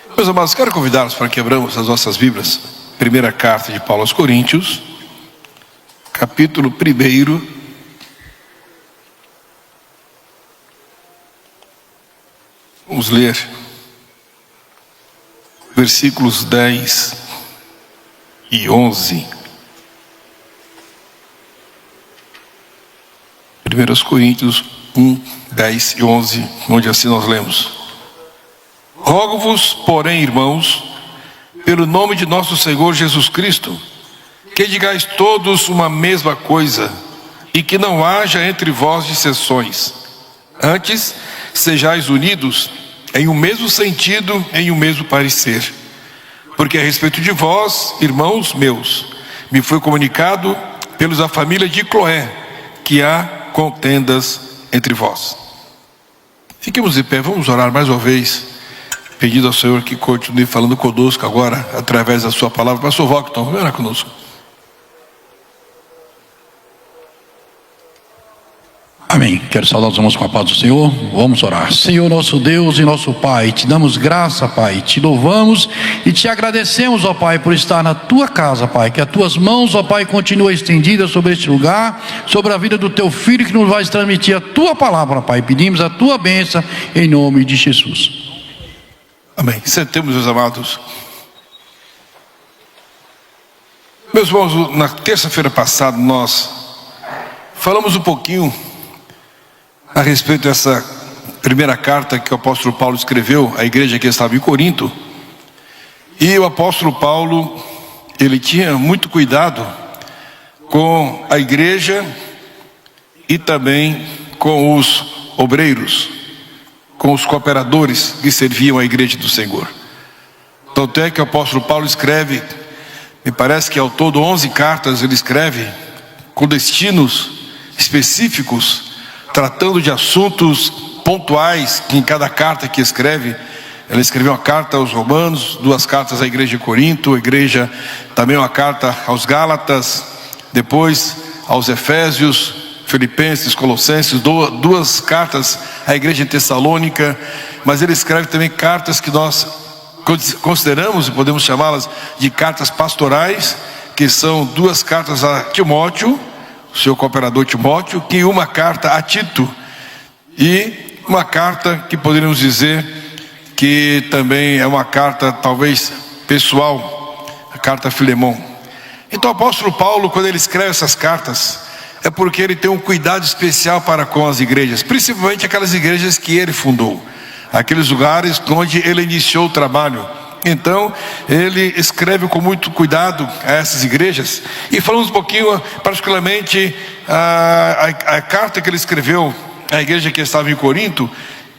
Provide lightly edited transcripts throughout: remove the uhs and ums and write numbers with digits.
Meus amados, quero convidá-los para que abramos as nossas Bíblias. Primeira carta de Paulo aos Coríntios, capítulo 1. Vamos ler versículos 10 e 11. 1 Coríntios 1, 10 e 11, onde assim nós lemos: Rogo-vos, porém, irmãos, pelo nome de nosso Senhor Jesus Cristo, que digais todos uma mesma coisa, e que não haja entre vós dissensões. Antes, sejais unidos em um mesmo sentido, em um mesmo parecer. Porque a respeito de vós, irmãos meus, me foi comunicado pelos da família de Cloé, que há contendas entre vós. Fiquemos de pé, vamos orar mais uma vez, pedindo ao Senhor que continue falando conosco agora, através da sua palavra. Pastor Vocton, vem orar conosco. Amém. Quero saudar os irmãos com a paz do Senhor. Vamos orar. Senhor, nosso Deus e nosso Pai, te damos graça, Pai, te louvamos e te agradecemos, ó Pai, por estar na tua casa, Pai, que as tuas mãos, ó Pai, continuem estendidas sobre este lugar, sobre a vida do teu filho que nos vai transmitir a tua palavra, Pai. Pedimos a tua bênção em nome de Jesus. Amém. Sentemos, meus amados. Meus irmãos, na terça-feira passada nós falamos um pouquinho a respeito dessa primeira carta que o apóstolo Paulo escreveu à igreja que estava em Corinto. E o apóstolo Paulo, ele tinha muito cuidado com a igreja e também com os obreiros, com os cooperadores que serviam à igreja do Senhor. Tanto é que o apóstolo Paulo escreve, me parece que ao todo 11 cartas ele escreve, com destinos específicos, tratando de assuntos pontuais, que em cada carta que escreve, ele escreveu uma carta aos Romanos, 2 cartas à igreja de Corinto, também uma carta aos Gálatas, depois aos Efésios, Filipenses, Colossenses, 2 cartas à igreja de Tessalônica. Mas ele escreve também cartas que nós consideramos e podemos chamá-las de cartas pastorais, que são 2 cartas a Timóteo, o seu cooperador Timóteo, que uma carta a Tito, e uma carta que poderíamos dizer que também é uma carta talvez pessoal, a carta a Filemão. Então o apóstolo Paulo, quando ele escreve essas cartas, é porque ele tem um cuidado especial para com as igrejas, principalmente aquelas igrejas que ele fundou, aqueles lugares onde ele iniciou o trabalho. Então ele escreve com muito cuidado a essas igrejas. E falamos um pouquinho particularmente a carta que ele escreveu à igreja que estava em Corinto.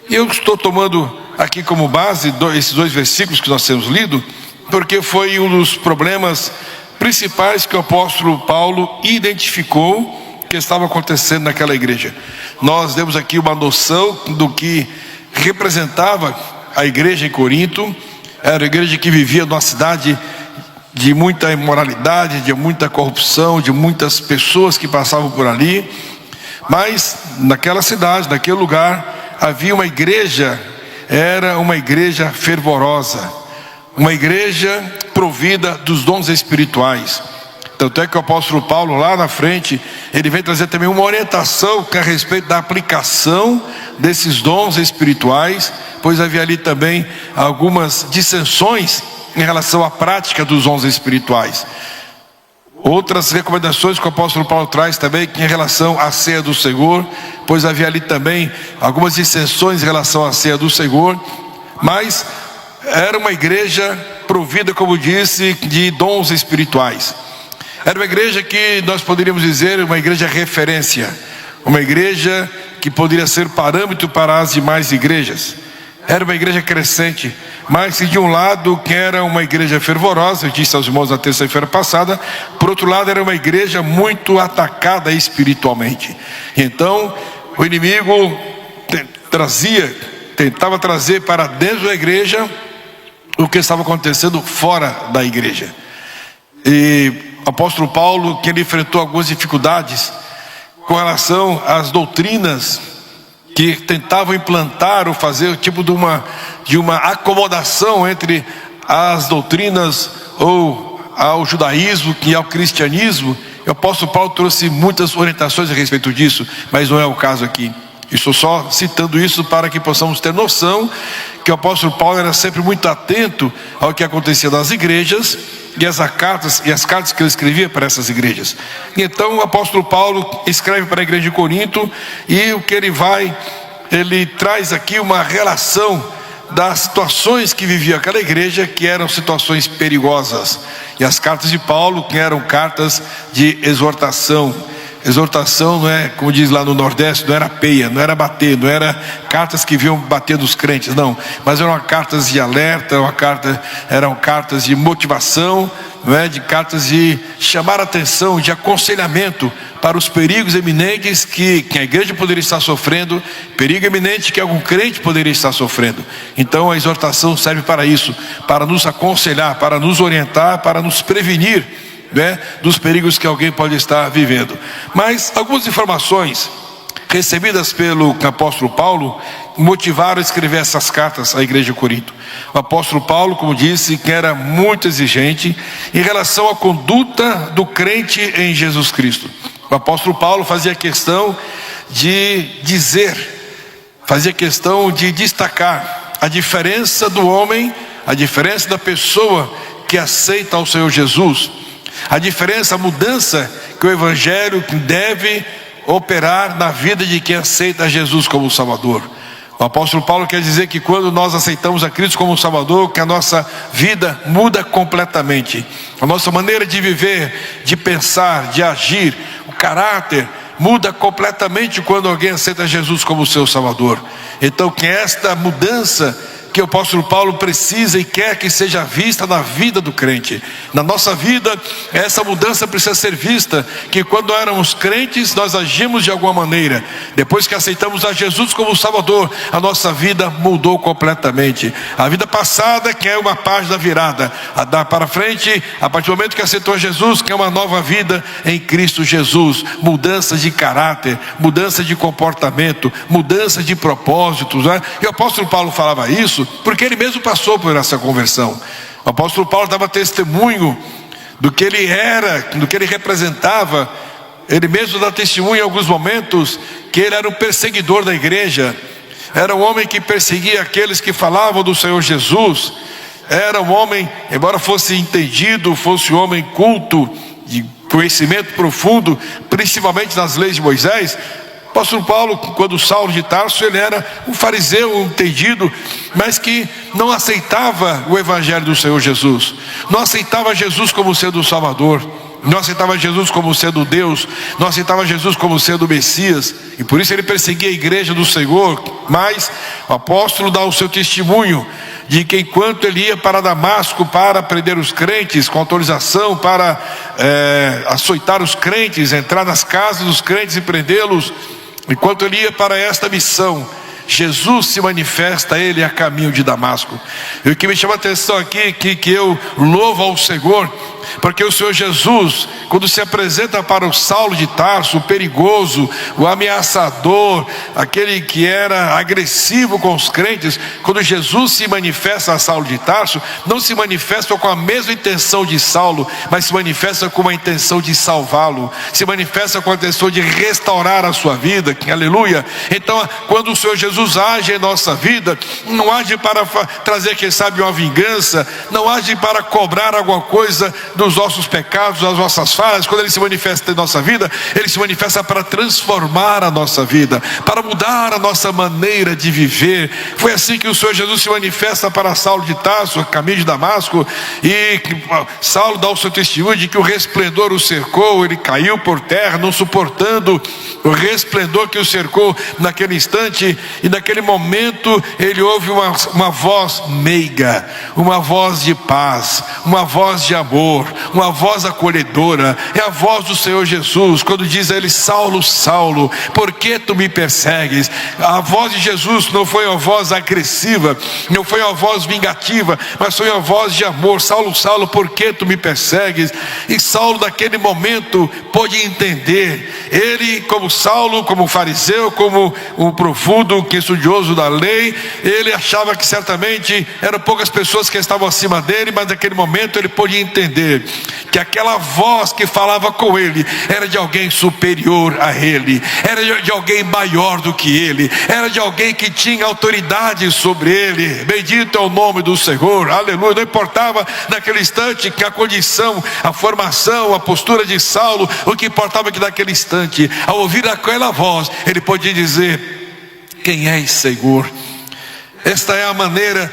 E eu estou tomando aqui como base esses 2 versículos que nós temos lido, porque foi um dos problemas principais que o apóstolo Paulo identificou que estava acontecendo naquela igreja. Nós demos aqui uma noção do que representava a igreja em Corinto. Era uma igreja que vivia numa cidade de muita imoralidade, de muita corrupção, de muitas pessoas que passavam por ali. Mas naquela cidade, naquele lugar, havia uma igreja, era uma igreja fervorosa, uma igreja provida dos dons espirituais. Tanto é que o apóstolo Paulo, lá na frente, ele vem trazer também uma orientação a respeito da aplicação desses dons espirituais, pois havia ali também algumas dissensões em relação à prática dos dons espirituais. Outras recomendações que o apóstolo Paulo traz também em relação à ceia do Senhor, pois havia ali também algumas dissensões em relação à ceia do Senhor. Mas era uma igreja provida, como disse, de dons espirituais. Era uma igreja que nós poderíamos dizer uma igreja referência, uma igreja que poderia ser parâmetro para as demais igrejas. Era uma igreja crescente, mas de um lado que era uma igreja fervorosa, eu disse aos irmãos na terça-feira passada, por outro lado era uma igreja muito atacada espiritualmente. Então o inimigo tentava trazer para dentro da igreja o que estava acontecendo fora da igreja. E o apóstolo Paulo, que ele enfrentou algumas dificuldades com relação às doutrinas que tentavam implantar ou fazer o tipo de uma acomodação entre as doutrinas ou ao judaísmo e ao cristianismo. O apóstolo Paulo trouxe muitas orientações a respeito disso, mas não é o caso aqui. Estou só citando isso para que possamos ter noção que o apóstolo Paulo era sempre muito atento ao que acontecia nas igrejas e as cartas que ele escrevia para essas igrejas. Então o apóstolo Paulo escreve para a igreja de Corinto, e o que ele traz aqui uma relação das situações que vivia aquela igreja, que eram situações perigosas. E as cartas de Paulo, que eram cartas de exortação. Exortação não é, como diz lá no Nordeste, não era peia, não era bater, não era cartas que vinham bater dos crentes, não. Mas eram cartas de alerta, eram cartas de motivação, não é? De cartas de chamar a atenção, de aconselhamento para os perigos eminentes que a igreja poderia estar sofrendo, perigo eminente que algum crente poderia estar sofrendo. Então a exortação serve para isso, para nos aconselhar, para nos orientar, para nos prevenir, né, dos perigos que alguém pode estar vivendo. Mas algumas informações recebidas pelo apóstolo Paulo motivaram a escrever essas cartas à igreja de Corinto. O apóstolo Paulo, como disse, que era muito exigente em relação à conduta do crente em Jesus Cristo. O apóstolo Paulo fazia questão de destacar a diferença do homem, a diferença da pessoa que aceita ao Senhor Jesus, a diferença, a mudança que o evangelho deve operar na vida de quem aceita Jesus como Salvador. O apóstolo Paulo quer dizer que quando nós aceitamos a Cristo como Salvador, que a nossa vida muda completamente. A nossa maneira de viver, de pensar, de agir, o caráter muda completamente quando alguém aceita Jesus como seu Salvador. Então que esta mudança que o apóstolo Paulo precisa e quer que seja vista na vida do crente, na nossa vida, essa mudança precisa ser vista, que quando éramos crentes nós agimos de alguma maneira, depois que aceitamos a Jesus como Salvador, a nossa vida mudou completamente. A vida passada, que é uma página virada, a dar para frente, a partir do momento que aceitou Jesus, que é uma nova vida em Cristo Jesus, mudança de caráter, mudança de comportamento, mudança de propósitos, né? E o apóstolo Paulo falava isso porque ele mesmo passou por essa conversão. O apóstolo Paulo dava testemunho do que ele era, do que ele representava. Ele mesmo dá testemunho em alguns momentos que ele era um perseguidor da igreja, era um homem que perseguia aqueles que falavam do Senhor Jesus, era um homem, embora fosse entendido, fosse um homem culto, de conhecimento profundo, principalmente nas leis de Moisés. O apóstolo Paulo, quando Saulo de Tarso, ele era um fariseu entendido, mas que não aceitava o evangelho do Senhor Jesus, não aceitava Jesus como sendo o Salvador, não aceitava Jesus como sendo Deus, não aceitava Jesus como sendo o Messias, e por isso ele perseguia a igreja do Senhor. Mas o apóstolo dá o seu testemunho de que enquanto ele ia para Damasco para prender os crentes, com autorização para açoitar os crentes, entrar nas casas dos crentes e prendê-los, enquanto ele ia para esta missão, Jesus se manifesta a ele a caminho de Damasco. E o que me chama a atenção aqui, que eu louvo ao Senhor, porque o Senhor Jesus, quando se apresenta para o Saulo de Tarso, o perigoso, o ameaçador, aquele que era agressivo com os crentes, quando Jesus se manifesta a Saulo de Tarso, não se manifesta com a mesma intenção de Saulo, mas se manifesta com uma intenção de salvá-lo, se manifesta com a intenção de restaurar a sua vida. Aleluia. Então, quando o Senhor Jesus age em nossa vida, não age para trazer, quem sabe, uma vingança, não age para cobrar alguma coisa dos nossos pecados, das nossas falhas. Quando ele se manifesta em nossa vida, ele se manifesta para transformar a nossa vida, para mudar a nossa maneira de viver. Foi assim que o Senhor Jesus se manifesta para Saulo de Tarso, a caminho de Damasco, e Saulo dá o seu testemunho de que o resplendor o cercou, ele caiu por terra, não suportando o resplendor que o cercou naquele instante, e naquele momento ele ouve uma voz meiga, uma voz de paz, uma voz de amor, uma voz acolhedora, é a voz do Senhor Jesus, quando diz a ele: Saulo, Saulo, por que tu me persegues? A voz de Jesus não foi uma voz agressiva, não foi uma voz vingativa, mas foi uma voz de amor. Saulo, Saulo, por que tu me persegues? E Saulo naquele momento pôde entender. Ele, como Saulo, como fariseu, como um profundo estudioso da lei, ele achava que certamente eram poucas pessoas que estavam acima dele, mas naquele momento ele podia entender que aquela voz que falava com ele era de alguém superior a ele, era de alguém maior do que ele, era de alguém que tinha autoridade sobre ele. Bendito é o nome do Senhor, aleluia. Não importava naquele instante que a condição, a formação, a postura de Saulo, o que importava é que naquele instante, ao ouvir aquela voz, ele podia dizer: quem és, Senhor? Esta é a maneira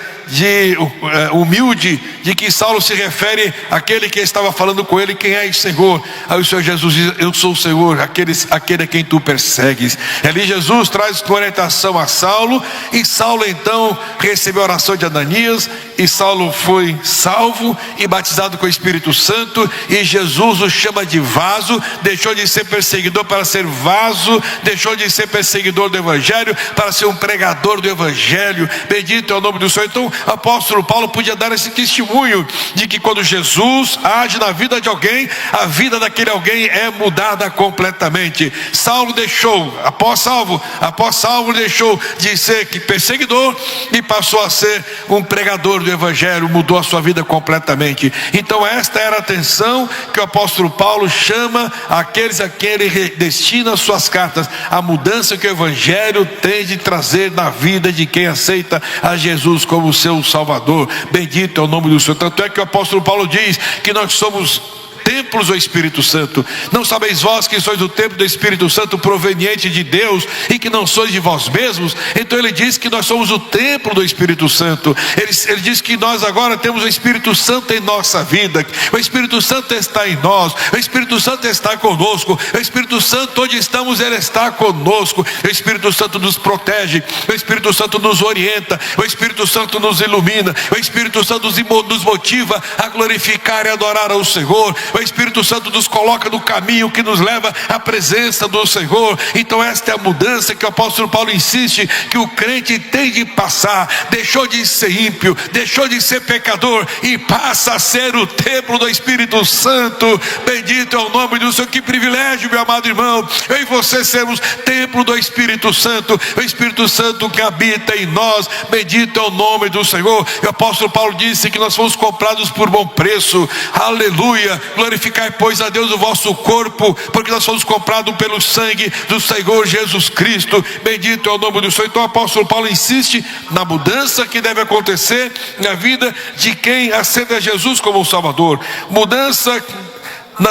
humilde de que Saulo se refere àquele que estava falando com ele: quem é o Senhor? Aí o Senhor Jesus diz: eu sou o Senhor, aquele a quem tu persegues. Ali Jesus traz orientação a Saulo, e Saulo então recebeu a oração de Ananias, e Saulo foi salvo e batizado com o Espírito Santo, e Jesus o chama de vaso. Deixou de ser perseguidor para ser vaso, deixou de ser perseguidor do Evangelho para ser um pregador do Evangelho. Bendito é o nome do Senhor. Então o apóstolo Paulo podia dar esse testemunho de que quando Jesus age na vida de alguém, a vida daquele alguém é mudada completamente. Saulo deixou, após Saulo deixou de ser perseguidor e passou a ser um pregador do Evangelho, mudou a sua vida completamente. Então esta era a atenção que o apóstolo Paulo chama aqueles a quem ele destina suas cartas, a mudança que o Evangelho tem de trazer na vida de quem aceita a Jesus como seu Salvador. Bendito é o nome do Senhor. Tanto é que o apóstolo Paulo diz que nós somos templos do Espírito Santo. Não sabeis vós que sois o templo do Espírito Santo proveniente de Deus, e que não sois de vós mesmos? Então ele diz que nós somos o templo do Espírito Santo. Ele diz que nós agora temos o Espírito Santo em nossa vida. O Espírito Santo está em nós, o Espírito Santo está conosco, o Espírito Santo, onde estamos, ele está conosco. O Espírito Santo nos protege, o Espírito Santo nos orienta, o Espírito Santo nos ilumina, o Espírito Santo nos motiva a glorificar e adorar ao Senhor. O Espírito Santo nos coloca no caminho que nos leva à presença do Senhor. Então esta é a mudança que o apóstolo Paulo insiste que o crente tem de passar. Deixou de ser ímpio, deixou de ser pecador e passa a ser o templo do Espírito Santo. Bendito é o nome do Senhor. Que privilégio, meu amado irmão, eu e você sermos templo do Espírito Santo, o Espírito Santo que habita em nós. Bendito é o nome do Senhor. O apóstolo Paulo disse que nós fomos comprados por bom preço. Aleluia. Glorificai, pois, a Deus o vosso corpo, porque nós fomos comprados pelo sangue do Senhor Jesus Cristo. Bendito é o nome do Senhor. Então o apóstolo Paulo insiste na mudança que deve acontecer na vida de quem aceita Jesus como o Salvador. Mudança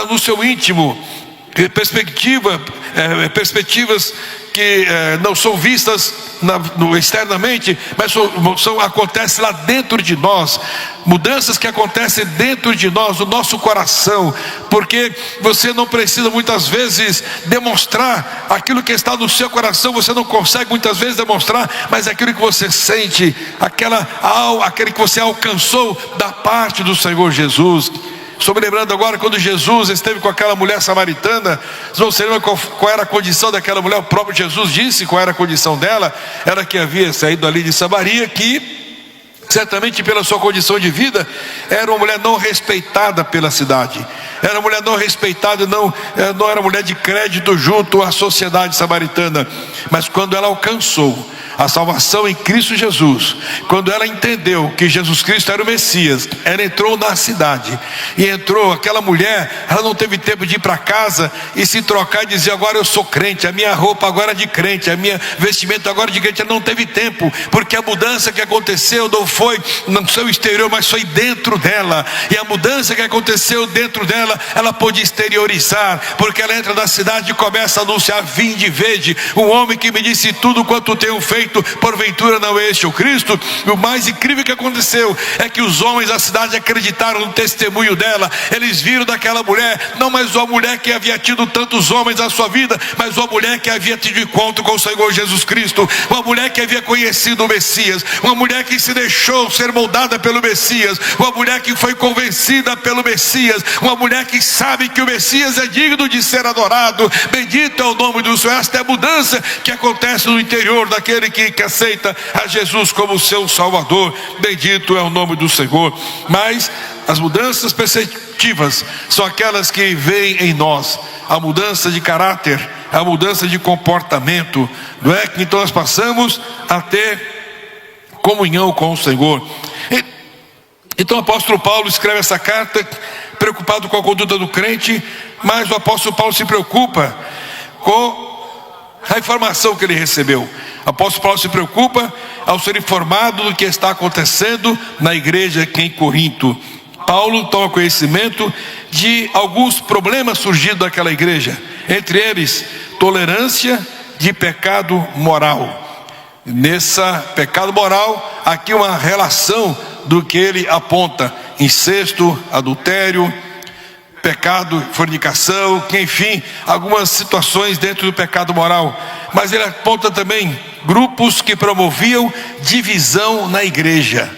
no seu íntimo, perspectivas que não são vistas externamente, mas acontecem lá dentro de nós. Mudanças que acontecem dentro de nós, no nosso coração, porque você não precisa muitas vezes demonstrar aquilo que está no seu coração. Você não consegue muitas vezes demonstrar, mas aquilo que você sente, aquele que você alcançou da parte do Senhor Jesus. Estou me lembrando agora quando Jesus esteve com aquela mulher samaritana. Não sei qual era a condição daquela mulher. O próprio Jesus disse qual era a condição dela. Era que havia saído ali de Samaria, que certamente pela sua condição de vida era uma mulher não respeitada pela cidade, era uma mulher não respeitada, não era mulher de crédito junto à sociedade samaritana. Mas quando ela alcançou a salvação em Cristo Jesus, quando ela entendeu que Jesus Cristo era o Messias, ela entrou na cidade, e entrou, aquela mulher, ela não teve tempo de ir para casa e se trocar e dizer: agora eu sou crente, a minha roupa agora é de crente, a minha vestimenta agora é de crente. Ela não teve tempo, porque a mudança que aconteceu não foi no seu exterior, mas foi dentro dela. E a mudança que aconteceu dentro dela, ela pôde exteriorizar, porque ela entra na cidade e começa a anunciar: vinde, vede, um homem que me disse tudo quanto tenho feito. feito, porventura não é este o Cristo? E o mais incrível que aconteceu é que os homens da cidade acreditaram no testemunho dela. Eles viram daquela mulher, não mais uma mulher que havia tido tantos homens na sua vida, mas uma mulher que havia tido encontro com o Senhor Jesus Cristo, uma mulher que havia conhecido o Messias, uma mulher que se deixou ser moldada pelo Messias, uma mulher que foi convencida pelo Messias, uma mulher que sabe que o Messias é digno de ser adorado. Bendito é o nome do Senhor. Esta é a mudança que acontece no interior daquele que aceita a Jesus como seu Salvador. Bendito é o nome do Senhor. Mas as mudanças perceptivas são aquelas que veem em nós a mudança de caráter, a mudança de comportamento, não é? Que então nós passamos a ter comunhão com o Senhor. Então o apóstolo Paulo escreve essa carta preocupado com a conduta do crente, mas o apóstolo Paulo se preocupa com a informação que ele recebeu. O apóstolo Paulo se preocupa ao ser informado do que está acontecendo na igreja aqui em Corinto. Paulo toma conhecimento de alguns problemas surgidos daquela igreja, entre eles tolerância de pecado moral. Nessa pecado moral, aqui uma relação do que ele aponta: incesto, adultério, pecado, fornicação, que enfim, algumas situações dentro do pecado moral. Mas ele aponta também grupos que promoviam divisão na igreja,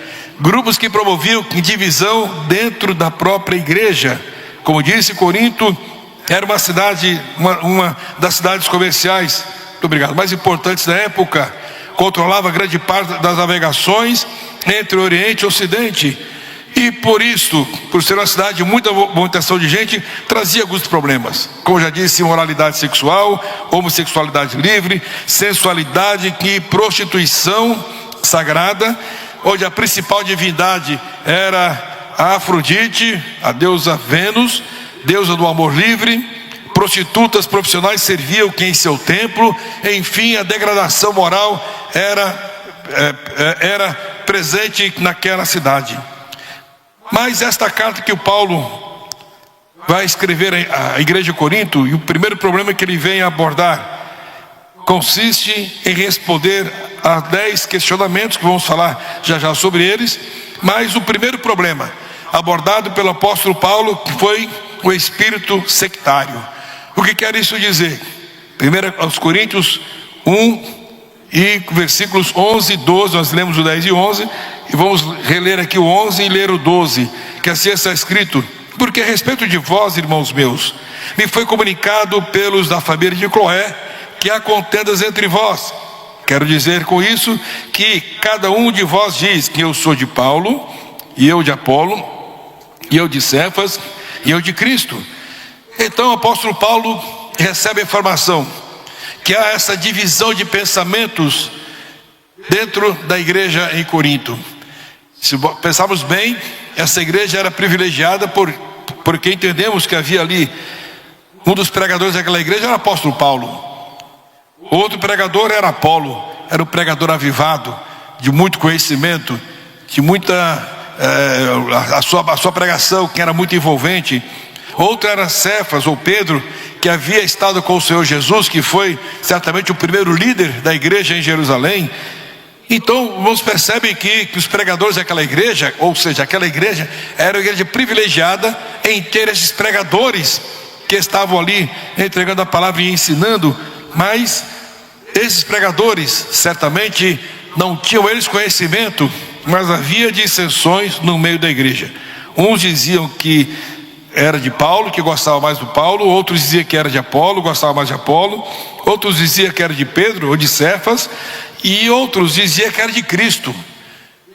grupos que promoviam divisão dentro da própria igreja. Como disse, Corinto era uma cidade, uma das cidades comerciais, muito obrigado, mais importantes da época. Controlava grande parte das navegações entre o Oriente e o Ocidente, e por isso, por ser uma cidade de muita movimentação de gente, trazia alguns problemas, como já disse: imoralidade sexual, homossexualidade livre, sensualidade e prostituição sagrada, onde a principal divindade era a Afrodite, a deusa Vênus, deusa do amor livre. Prostitutas profissionais serviam que em seu templo. Enfim, a degradação moral era presente naquela cidade. Mas esta carta que o Paulo vai escrever à igreja de Corinto, e o primeiro problema que ele vem abordar, consiste em responder a 10 questionamentos, que vamos falar já já sobre eles. Mas o primeiro problema abordado pelo apóstolo Paulo foi o espírito sectário. O que quer isso dizer? 1 aos Coríntios 1 e versículos 11 e 12, nós lemos o 10 e 11, e vamos reler aqui o 11 e ler o 12, que assim está escrito: porque a respeito de vós, irmãos meus, me foi comunicado pelos da família de Cloé que há contendas entre vós. Quero dizer com isso que cada um de vós diz que eu sou de Paulo, e eu de Apolo, e eu de Cefas, e eu de Cristo. Então o apóstolo Paulo recebe a informação que há essa divisão de pensamentos dentro da igreja em Corinto. Se pensarmos bem, essa igreja era privilegiada porque entendemos que havia ali um dos pregadores daquela igreja era o apóstolo Paulo. Outro pregador era Apolo, era um pregador avivado, de muito conhecimento, de muita a sua pregação que era muito envolvente. Outro era Cefas ou Pedro, que havia estado com o Senhor Jesus, que foi certamente o primeiro líder da igreja em Jerusalém. Então, irmãos, percebem que os pregadores daquela igreja, ou seja, aquela igreja era uma igreja privilegiada em ter esses pregadores que estavam ali entregando a palavra e ensinando. Mas esses pregadores certamente não tinham eles conhecimento, mas havia dissensões no meio da igreja. Uns diziam que era de Paulo, que gostava mais do Paulo. Outros diziam que era de Apolo, gostava mais de Apolo. Outros diziam que era de Pedro ou de Cefas. E outros diziam que era de Cristo.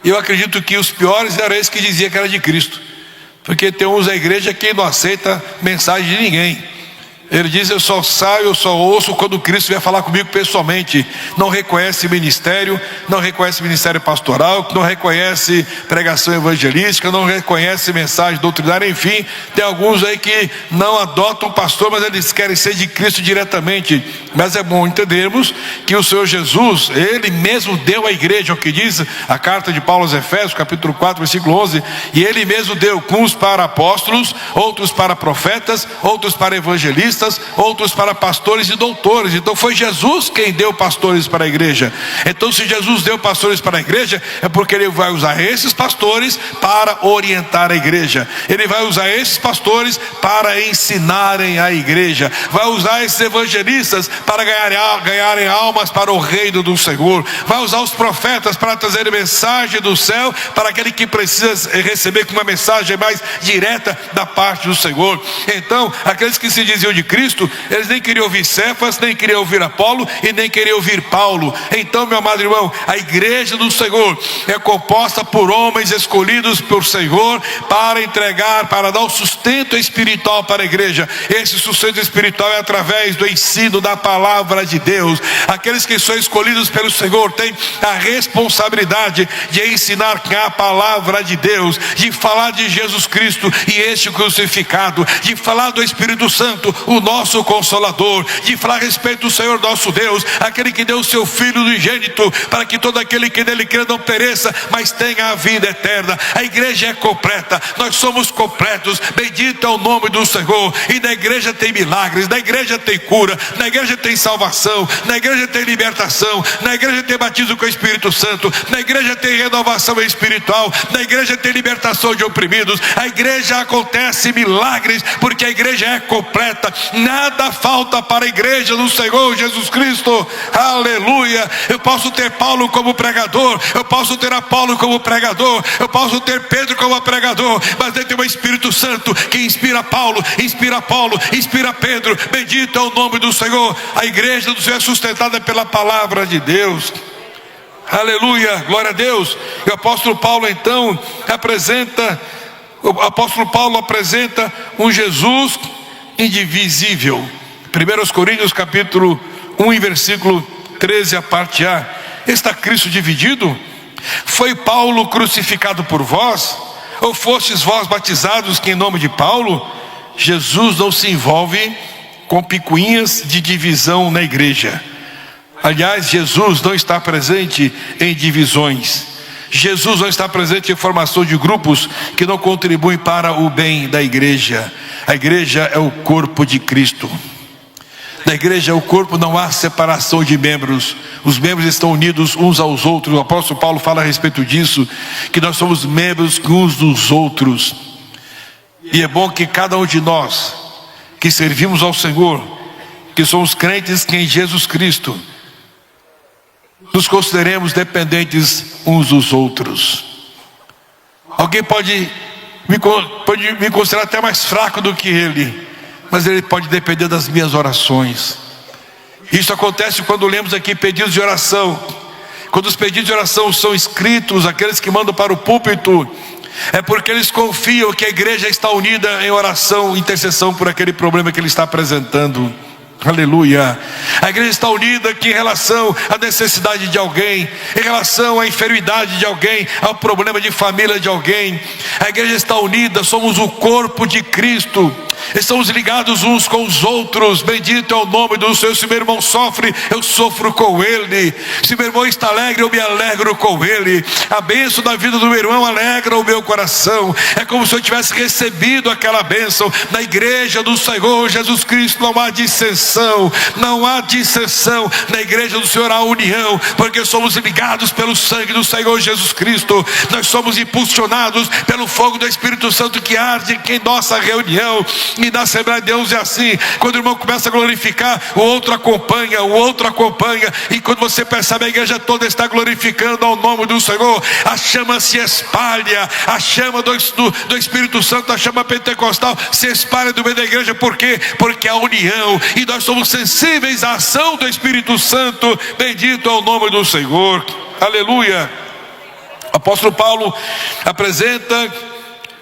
Eu acredito que os piores eram esses que diziam que era de Cristo, porque tem uns da igreja que não aceita mensagem de ninguém. Ele diz: eu só saio, eu só ouço quando Cristo vier falar comigo pessoalmente. Não reconhece ministério, não reconhece ministério pastoral, não reconhece pregação evangelística, não reconhece mensagem doutrinária. Enfim, tem alguns aí que não adotam o pastor, mas eles querem ser de Cristo diretamente. Mas é bom entendermos que o Senhor Jesus, Ele mesmo deu à igreja, o que diz a carta de Paulo aos Efésios, capítulo 4, versículo 11, e Ele mesmo deu uns para apóstolos, outros para profetas, outros para evangelistas, evangelistas, outros para pastores e doutores. Então foi Jesus quem deu pastores para a igreja. Então se Jesus deu pastores para a igreja, é porque Ele vai usar esses pastores para orientar a igreja. Ele vai usar esses pastores para ensinarem a igreja. Vai usar esses evangelistas para ganharem almas para o reino do Senhor. Vai usar os profetas para trazer mensagem do céu para aquele que precisa receber com uma mensagem mais direta da parte do Senhor. Então, aqueles que se diziam de Cristo, eles nem queriam ouvir Cefas, nem queriam ouvir Apolo e nem queriam ouvir Paulo. Então, meu amado irmão, a igreja do Senhor é composta por homens escolhidos por Senhor para entregar, para dar o sustento espiritual para a igreja. Esse sustento espiritual é através do ensino da palavra de Deus. Aqueles que são escolhidos pelo Senhor têm a responsabilidade de ensinar a palavra de Deus, de falar de Jesus Cristo e este crucificado, de falar do Espírito Santo, o nosso Consolador, de falar a respeito do Senhor nosso Deus, aquele que deu o seu Filho unigênito, para que todo aquele que nele crê não pereça, mas tenha a vida eterna. A igreja é completa, nós somos completos, bendito é o nome do Senhor. E na igreja tem milagres, na igreja tem cura, na igreja tem salvação, na igreja tem libertação, na igreja tem batismo com o Espírito Santo, na igreja tem renovação espiritual, na igreja tem libertação de oprimidos. A igreja acontece milagres, porque a igreja é completa, nada falta para a igreja do Senhor Jesus Cristo. Aleluia. Eu posso ter Paulo como pregador, eu posso ter Apolo como pregador, eu posso ter Pedro como pregador, mas ele tem o Espírito Santo que inspira Paulo, inspira Apolo, inspira Pedro. Bendito é o nome do Senhor. A igreja do Senhor é sustentada pela palavra de Deus. Aleluia, glória a Deus. E o apóstolo Paulo então apresenta um Jesus indivisível. 1 Coríntios capítulo 1 e versículo 13, a parte A. Está Cristo dividido? Foi Paulo crucificado por vós? Ou fostes vós batizados que em nome de Paulo? Jesus não se envolve com picuinhas de divisão na igreja. Aliás, Jesus não está presente em divisões. Jesus não está presente em formação de grupos que não contribuem para o bem da igreja. A igreja é o corpo de Cristo. Na igreja, o corpo, não há separação de membros. Os membros estão unidos uns aos outros. O apóstolo Paulo fala a respeito disso, que nós somos membros uns dos outros. E é bom que cada um de nós que servimos ao Senhor, que somos crentes em Jesus Cristo, nos consideremos dependentes uns dos outros. Alguém pode me considerar até mais fraco do que ele, mas ele pode depender das minhas orações. Isso acontece quando lemos aqui pedidos de oração. Quando os pedidos de oração são escritos, aqueles que mandam para o púlpito, é porque eles confiam que a igreja está unida em oração, intercessão por aquele problema que ele está apresentando. Aleluia. A igreja está unida aqui em relação à necessidade de alguém, em relação à enfermidade de alguém, ao problema de família de alguém. A igreja está unida, somos o corpo de Cristo, estamos ligados uns com os outros. Bendito é o nome do Senhor. Se meu irmão sofre, eu sofro com ele. Se meu irmão está alegre, eu me alegro com ele. A bênção da vida do meu irmão alegra o meu coração. É como se eu tivesse recebido aquela bênção. Na igreja do Senhor Jesus Cristo não há dissensão, não há dissensão. Na igreja do Senhor há união, porque somos ligados pelo sangue do Senhor Jesus Cristo. Nós somos impulsionados pelo fogo do Espírito Santo que arde em nossa reunião. E na Assembleia de Deus é assim: quando o irmão começa a glorificar, o outro acompanha, e quando você percebe, a igreja toda está glorificando ao nome do Senhor. A chama se espalha, a chama do Espírito Santo, a chama pentecostal se espalha do meio da igreja. Por quê? Porque há união, e nós somos sensíveis à ação do Espírito Santo. Bendito é o nome do Senhor. Aleluia. O apóstolo Paulo apresenta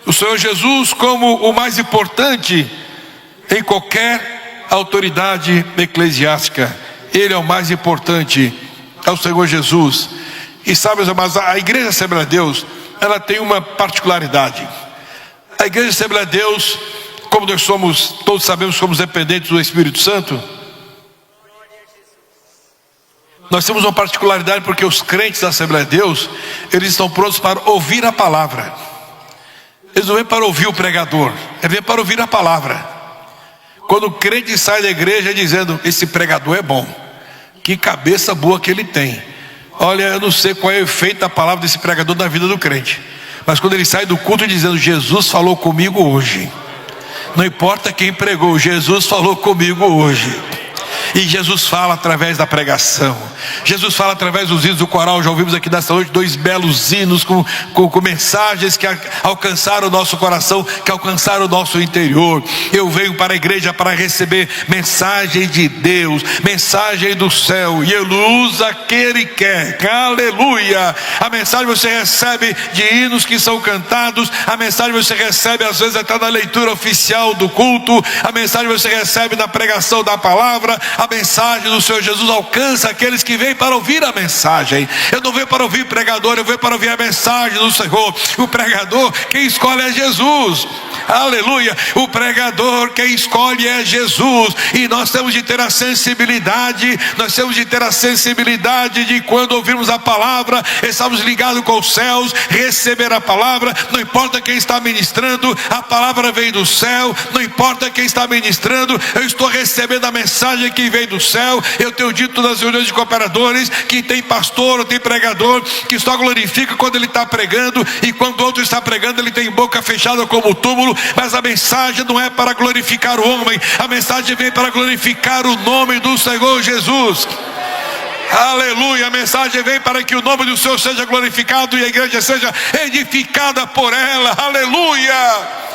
o Senhor Jesus como o mais importante em qualquer autoridade eclesiástica. Ele é o mais importante, é o Senhor Jesus. E sabe, meus amados, a igreja Assembleia de Deus, ela tem uma particularidade. A igreja Assembleia de Deus, como nós somos, todos sabemos, somos dependentes do Espírito Santo. Nós temos uma particularidade, porque os crentes da Assembleia de Deus, eles estão prontos para ouvir a palavra. Eles não vêm para ouvir o pregador, eles vêm para ouvir a palavra. Quando o crente sai da igreja dizendo: esse pregador é bom, que cabeça boa que ele tem. Olha, eu não sei qual é o efeito da palavra desse pregador na vida do crente, mas quando ele sai do culto dizendo: Jesus falou comigo hoje, não importa quem pregou, Jesus falou comigo hoje. E Jesus fala através da pregação, Jesus fala através dos hinos do coral. Já ouvimos aqui nessa noite 2 belos hinos com mensagens que alcançaram o nosso coração, que alcançaram o nosso interior. Eu venho para a igreja para receber mensagem de Deus, mensagem do céu, e Ele usa quem Ele quer. Aleluia! A mensagem você recebe de hinos que são cantados, a mensagem você recebe às vezes até na leitura oficial do culto, a mensagem você recebe na pregação da palavra. A mensagem do Senhor Jesus alcança aqueles que vêm para ouvir a mensagem. Eu não venho para ouvir pregador, eu venho para ouvir a mensagem do Senhor. O pregador, quem escolhe é Jesus. Aleluia! O pregador, quem escolhe é Jesus. E nós temos de ter a sensibilidade, de quando ouvirmos a palavra, estamos ligados com os céus, receber a palavra. Não importa quem está ministrando, a palavra vem do céu. Não importa quem está ministrando, eu estou recebendo a mensagem que vem do céu. Eu tenho dito nas reuniões de cooperadores que tem pastor ou tem pregador que só glorifica quando ele está pregando, e quando o outro está pregando ele tem boca fechada como o túmulo. Mas a mensagem não é para glorificar o homem, a mensagem vem para glorificar o nome do Senhor Jesus. Aleluia! A mensagem vem para que o nome do Senhor seja glorificado e a igreja seja edificada por ela. Aleluia!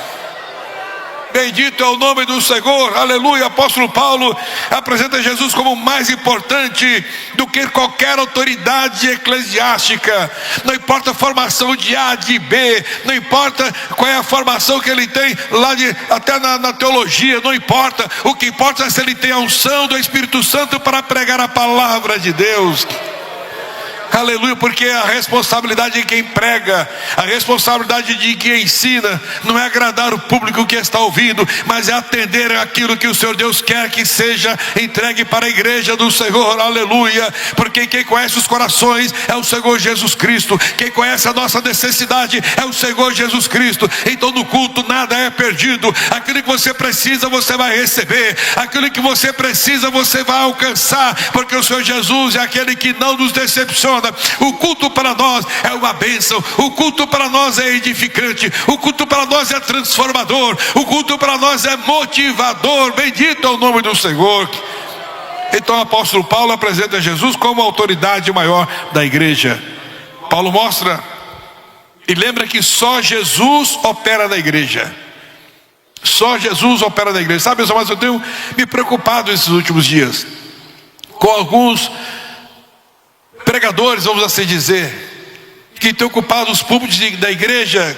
Bendito é o nome do Senhor, aleluia. Apóstolo Paulo apresenta Jesus como mais importante do que qualquer autoridade eclesiástica. Não importa a formação de A, de B, não importa qual é a formação que ele tem lá até na teologia, não importa. O que importa é se ele tem a unção do Espírito Santo para pregar a palavra de Deus. Aleluia, porque a responsabilidade de quem prega, a responsabilidade de quem ensina, não é agradar o público que está ouvindo, mas é atender aquilo que o Senhor Deus quer que seja entregue para a igreja do Senhor. Aleluia, porque quem conhece os corações é o Senhor Jesus Cristo, quem conhece a nossa necessidade é o Senhor Jesus Cristo. Então no culto nada é perdido, aquilo que você precisa você vai receber, aquilo que você precisa você vai alcançar, porque o Senhor Jesus é aquele que não nos decepciona. O culto para nós é uma bênção, o culto para nós é edificante, o culto para nós é transformador, o culto para nós é motivador. Bendito é o nome do Senhor. Então o apóstolo Paulo apresenta Jesus como a autoridade maior da igreja. Paulo mostra e lembra que só Jesus opera na igreja. Só Jesus opera na igreja. Sabe, meus amados, eu tenho me preocupado esses últimos dias com alguns pregadores, vamos assim dizer, que têm ocupado os púlpitos da igreja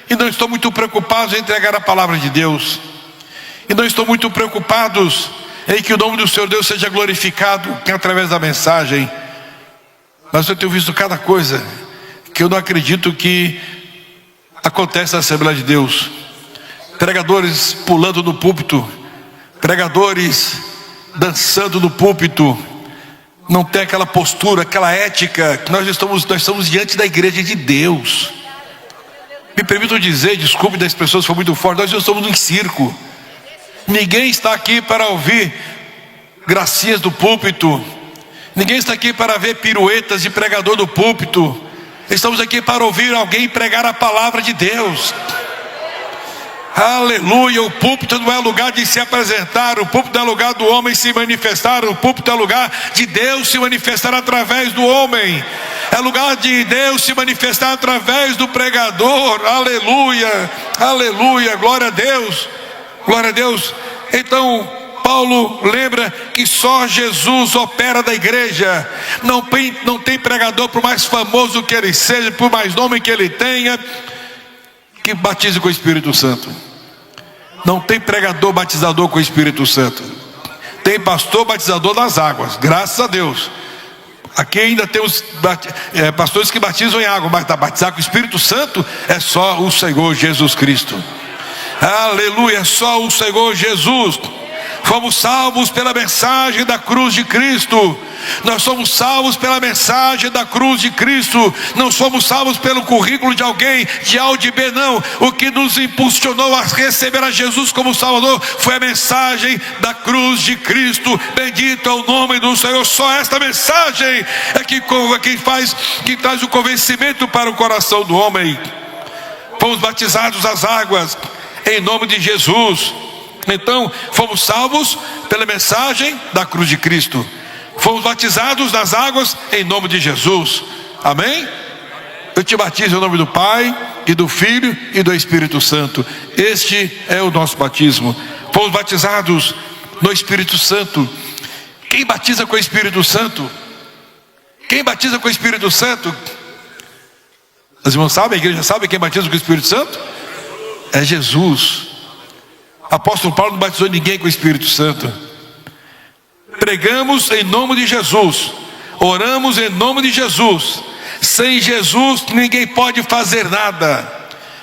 e não estão muito preocupados em entregar a palavra de Deus, e não estão muito preocupados em que o nome do Senhor Deus seja glorificado através da mensagem. Mas eu tenho visto cada coisa que eu não acredito que acontece na Assembleia de Deus. Pregadores pulando no púlpito, pregadores dançando no púlpito. Não tem aquela postura, aquela ética que nós estamos diante da igreja de Deus. Me permitam dizer, desculpe das pessoas, foi muito forte, nós não estamos num circo. Ninguém está aqui para ouvir gracinhas do púlpito, ninguém está aqui para ver piruetas de pregador do púlpito. Estamos aqui para ouvir alguém pregar a palavra de Deus. Aleluia, o púlpito não é lugar de se apresentar, o púlpito é lugar do homem se manifestar, o púlpito é lugar de Deus se manifestar através do homem, é lugar de Deus se manifestar através do pregador. Aleluia, aleluia, glória a Deus, glória a Deus. Então Paulo lembra que só Jesus opera da igreja. Não tem pregador, por mais famoso que ele seja, por mais nome que ele tenha, que batize com o Espírito Santo. Não tem pregador batizador com o Espírito Santo. Tem pastor batizador nas águas, graças a Deus. Aqui ainda temos pastores que batizam em água, mas batizar com o Espírito Santo é só o Senhor Jesus Cristo. Aleluia, é só o Senhor Jesus. Fomos salvos pela mensagem da cruz de Cristo. Nós somos salvos pela mensagem da cruz de Cristo. Não somos salvos pelo currículo de alguém, de A ou de B, não. O que nos impulsionou a receber a Jesus como Salvador foi a mensagem da cruz de Cristo. Bendito é o nome do Senhor. Só esta mensagem é que traz o convencimento para o coração do homem. Fomos batizados às águas em nome de Jesus. Então, fomos salvos pela mensagem da cruz de Cristo. Fomos batizados nas águas em nome de Jesus. Amém? Eu te batizo em nome do Pai, e do Filho, e do Espírito Santo. Este é o nosso batismo. Fomos batizados no Espírito Santo. Quem batiza com o Espírito Santo? Quem batiza com o Espírito Santo? Os irmãos sabem, a igreja sabe quem batiza com o Espírito Santo? É Jesus. Apóstolo Paulo não batizou ninguém com o Espírito Santo. Pregamos em nome de Jesus, oramos em nome de Jesus. Sem Jesus ninguém pode fazer nada.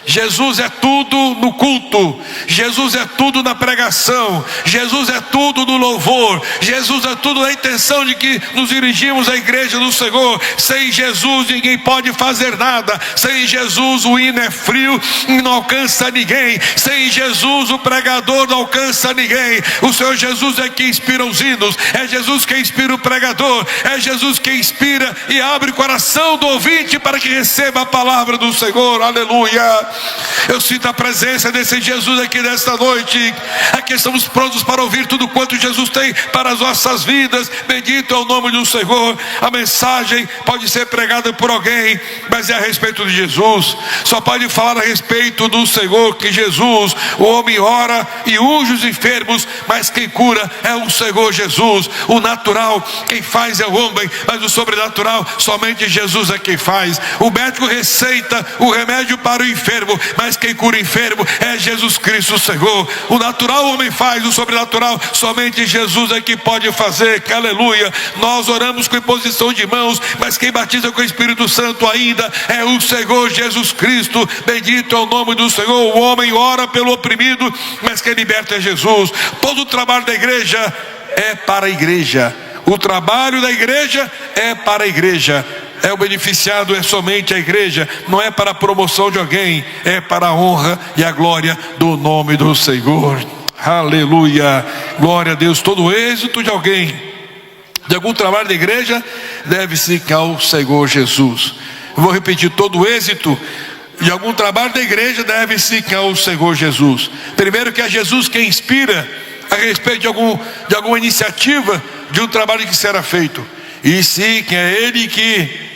Jesus é tudo no culto, Jesus é tudo na pregação, Jesus é tudo no louvor, Jesus é tudo na intenção de que nos dirigimos à igreja do Senhor. Sem Jesus ninguém pode fazer nada. Sem Jesus o hino é frio e não alcança ninguém. Sem Jesus o pregador não alcança ninguém. O Senhor Jesus é quem inspira os hinos, é Jesus quem inspira o pregador, é Jesus quem inspira e abre o coração do ouvinte para que receba a palavra do Senhor. Aleluia. Eu sinto a presença desse Jesus aqui nesta noite. Aqui estamos prontos para ouvir tudo quanto Jesus tem para as nossas vidas. Bendito é o nome do Senhor. A mensagem pode ser pregada por alguém, mas é a respeito de Jesus. Só pode falar a respeito do Senhor, que Jesus, o homem ora e unge os enfermos, mas quem cura é o Senhor Jesus. O natural quem faz é o homem, mas o sobrenatural somente Jesus é quem faz. O médico receita o remédio para o enfermo, mas quem cura o enfermo é Jesus Cristo, o Senhor. O natural o homem faz, o sobrenatural somente Jesus é que pode fazer. Que aleluia. Nós oramos com imposição de mãos, mas quem batiza com o Espírito Santo ainda é o Senhor Jesus Cristo. Bendito é o nome do Senhor. O homem ora pelo oprimido, mas quem liberta é Jesus. Todo o trabalho da igreja é para a igreja. O trabalho da igreja é para a igreja. O beneficiado é somente a igreja. Não é para a promoção de alguém, é para a honra e a glória do nome do Senhor. Aleluia. Glória a Deus. Todo o êxito de alguém, de algum trabalho da igreja, deve-se ao Senhor Jesus. Eu vou repetir: todo o êxito de algum trabalho da igreja deve-se ao Senhor Jesus. Primeiro, que é Jesus quem inspira a respeito de alguma iniciativa, de um trabalho que será feito. E sim, que é Ele que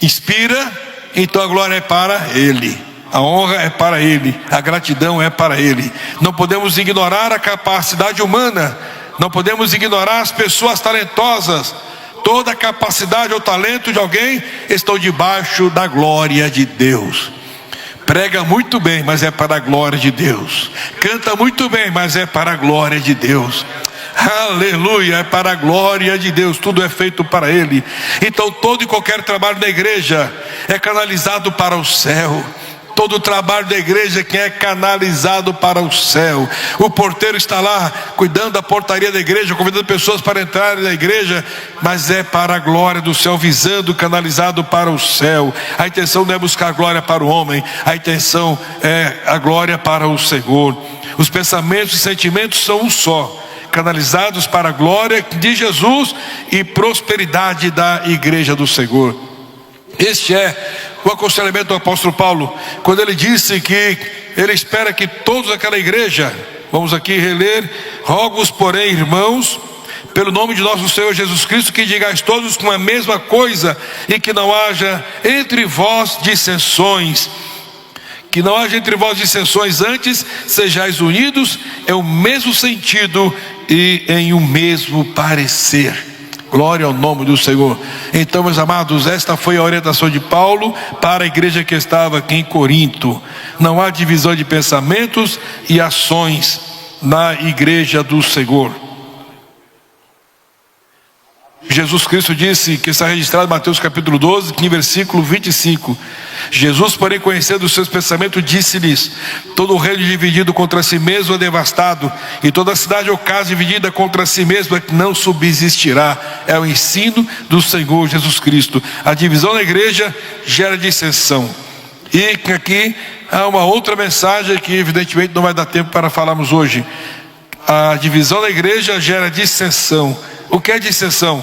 inspira, então a glória é para Ele, a honra é para Ele, a gratidão é para Ele. Não podemos ignorar a capacidade humana, não podemos ignorar as pessoas talentosas. Toda a capacidade ou talento de alguém estão debaixo da glória de Deus. Prega muito bem, mas é para a glória de Deus. Canta muito bem, mas é para a glória de Deus. Aleluia, é para a glória de Deus, tudo é feito para Ele. Então todo e qualquer trabalho da igreja é canalizado para o céu. Todo o trabalho da igreja que é canalizado para o céu. O porteiro está lá cuidando da portaria da igreja, convidando pessoas para entrarem na igreja, mas é para a glória do céu, visando, canalizado para o céu. A intenção não é buscar glória para o homem, a intenção é a glória para o Senhor. Os pensamentos e sentimentos são um só, canalizados para a glória de Jesus e prosperidade da igreja do Senhor. Este é o aconselhamento do apóstolo Paulo, quando ele disse que ele espera que todos daquela igreja, vamos aqui reler: rogo-vos, porém, irmãos, pelo nome de nosso Senhor Jesus Cristo, que digais todos com a mesma coisa, e que não haja entre vós dissensões. Que não haja entre vós dissensões, antes sejais unidos em o mesmo sentido e em o mesmo parecer. Glória ao nome do Senhor. Então, meus amados, esta foi a orientação de Paulo para a igreja que estava aqui em Corinto. Não há divisão de pensamentos e ações na igreja do Senhor. Jesus Cristo disse, que está registrado em Mateus capítulo 12, que em versículo 25, Jesus, porém, conhecendo os seus pensamentos, disse-lhes: todo reino dividido contra si mesmo é devastado, e toda cidade ou casa dividida contra si mesma não subsistirá. É o ensino do Senhor Jesus Cristo. A divisão na igreja gera dissensão. E aqui há uma outra mensagem que evidentemente não vai dar tempo para falarmos hoje. A divisão na igreja gera dissensão. O que é dissensão?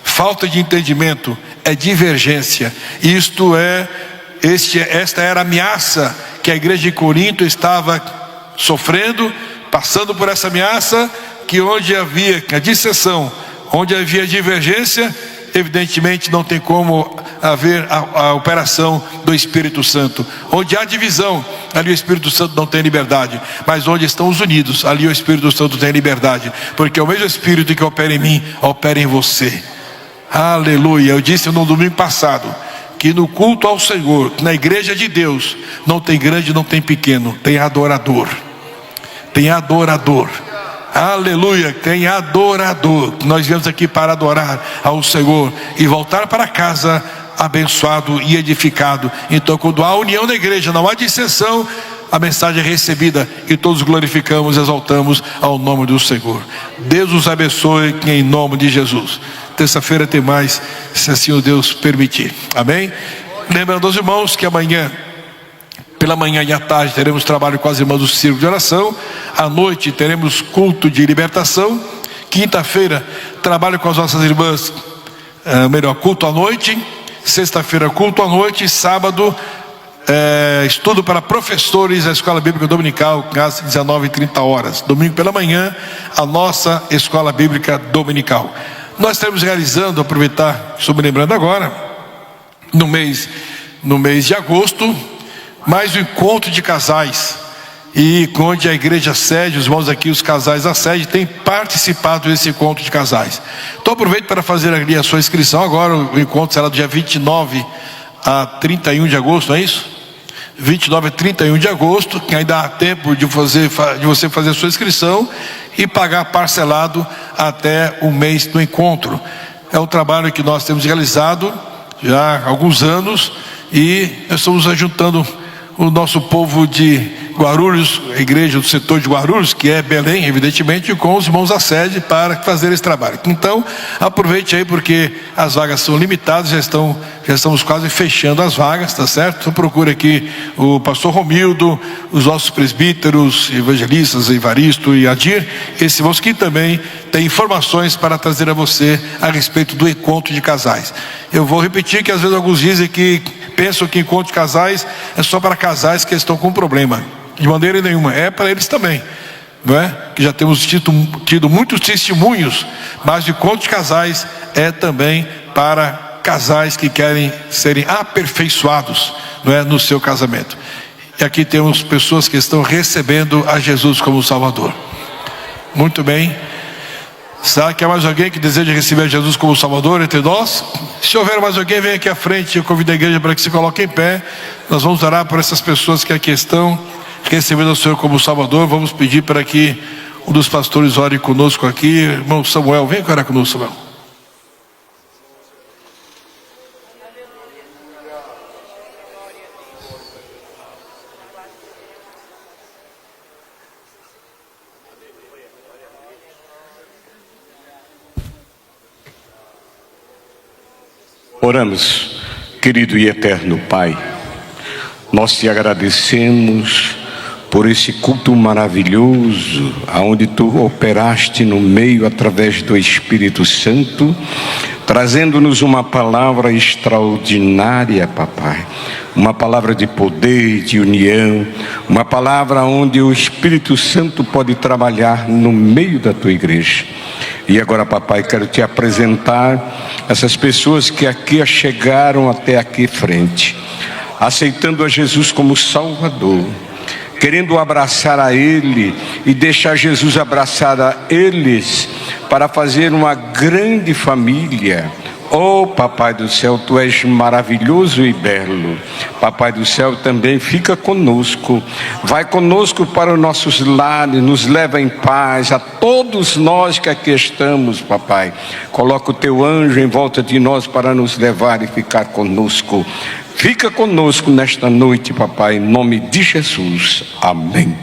Falta de entendimento, é divergência. Esta era a ameaça que a igreja de Corinto estava sofrendo, passando por essa ameaça, que onde havia a dissensão, onde havia divergência, evidentemente não tem como haver a operação do Espírito Santo. Onde há divisão, ali o Espírito Santo não tem liberdade. Mas onde estão os unidos, ali o Espírito Santo tem liberdade. Porque é o mesmo Espírito que opera em mim, opera em você. Aleluia. Eu disse no domingo passado que no culto ao Senhor, na igreja de Deus, não tem grande, não tem pequeno, tem adorador. Tem adorador. Aleluia, tem adorador. Nós viemos aqui para adorar ao Senhor e voltar para casa abençoado e edificado. Então, quando há união na igreja, não há dissensão, a mensagem é recebida e todos glorificamos, exaltamos ao nome do Senhor. Deus os abençoe em nome de Jesus. Terça-feira tem mais, se assim o Deus permitir. Amém? Lembrando aos irmãos que amanhã, pela manhã e à tarde, teremos trabalho com as irmãs do Círculo de Oração. À noite teremos culto de libertação. Quinta-feira, trabalho com as nossas irmãs, culto à noite. Sexta-feira, culto à noite. Sábado, estudo para professores da Escola Bíblica Dominical, às 19h30. Domingo pela manhã, a nossa Escola Bíblica Dominical. Nós estamos realizando, aproveitar, estou me lembrando agora, no mês de agosto, mais um encontro de casais, e onde a igreja sede, os irmãos aqui, os casais da sede, têm participado desse encontro de casais. Então aproveito para fazer ali a sua inscrição agora. O encontro será do dia 29 a 31 de agosto, não é isso? 29 a 31 de agosto, que ainda há tempo de você fazer a sua inscrição e pagar parcelado até o mês do encontro. É um trabalho que nós temos realizado já há alguns anos, e nós estamos ajuntando o nosso povo de Guarulhos, a igreja do setor de Guarulhos, que é Belém, evidentemente, com os irmãos da sede para fazer esse trabalho. Então, aproveite aí, porque as vagas são limitadas, já estamos quase fechando as vagas, tá certo? Então procure aqui o pastor Romildo, os nossos presbíteros, evangelistas, Evaristo e Adir, esses irmãos que também têm informações para trazer a você a respeito do encontro de casais. Eu vou repetir que às vezes alguns dizem que pensam que encontro de casais é só para casais que estão com problema. De maneira nenhuma, é para eles também, não é? Que já temos tido muitos testemunhos, mas o encontro de casais é também para casais que querem serem aperfeiçoados, não é, no seu casamento. E aqui temos pessoas que estão recebendo a Jesus como Salvador. Muito bem. Será que há mais alguém que deseja receber Jesus como Salvador entre nós? Se houver mais alguém, vem aqui à frente. Eu convido a igreja para que se coloque em pé. Nós vamos orar por essas pessoas que aqui estão recebendo o Senhor como Salvador. Vamos pedir para que um dos pastores ore conosco aqui. Irmão Samuel, vem orar conosco, Samuel. Oramos. Querido e eterno Pai, nós te agradecemos por esse culto maravilhoso, aonde tu operaste no meio através do Espírito Santo, trazendo-nos uma palavra extraordinária, papai, uma palavra de poder, de união, uma palavra onde o Espírito Santo pode trabalhar no meio da tua igreja. E agora, papai, quero te apresentar essas pessoas que aqui chegaram até aqui frente, aceitando a Jesus como Salvador, querendo abraçar a Ele e deixar Jesus abraçar a eles, para fazer uma grande família, Oh, Papai do céu, Tu és maravilhoso e belo. Papai do céu, também fica conosco. Vai conosco para os nossos lares, nos leva em paz a todos nós que aqui estamos, Papai. Coloca o Teu anjo em volta de nós para nos levar e ficar conosco. Fica conosco nesta noite, Papai, em nome de Jesus. Amém.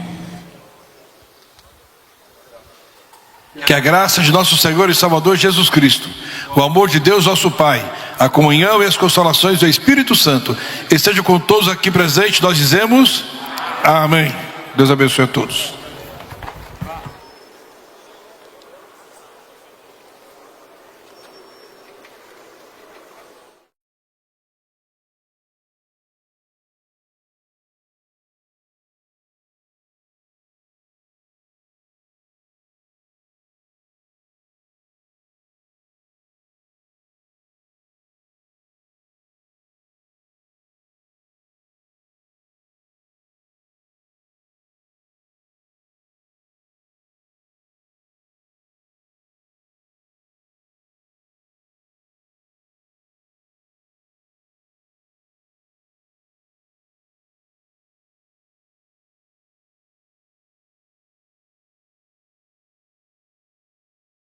Que a graça de nosso Senhor e Salvador Jesus Cristo, o amor de Deus nosso Pai, a comunhão e as consolações do Espírito Santo estejam com todos aqui presentes. Nós dizemos amém. Deus abençoe a todos.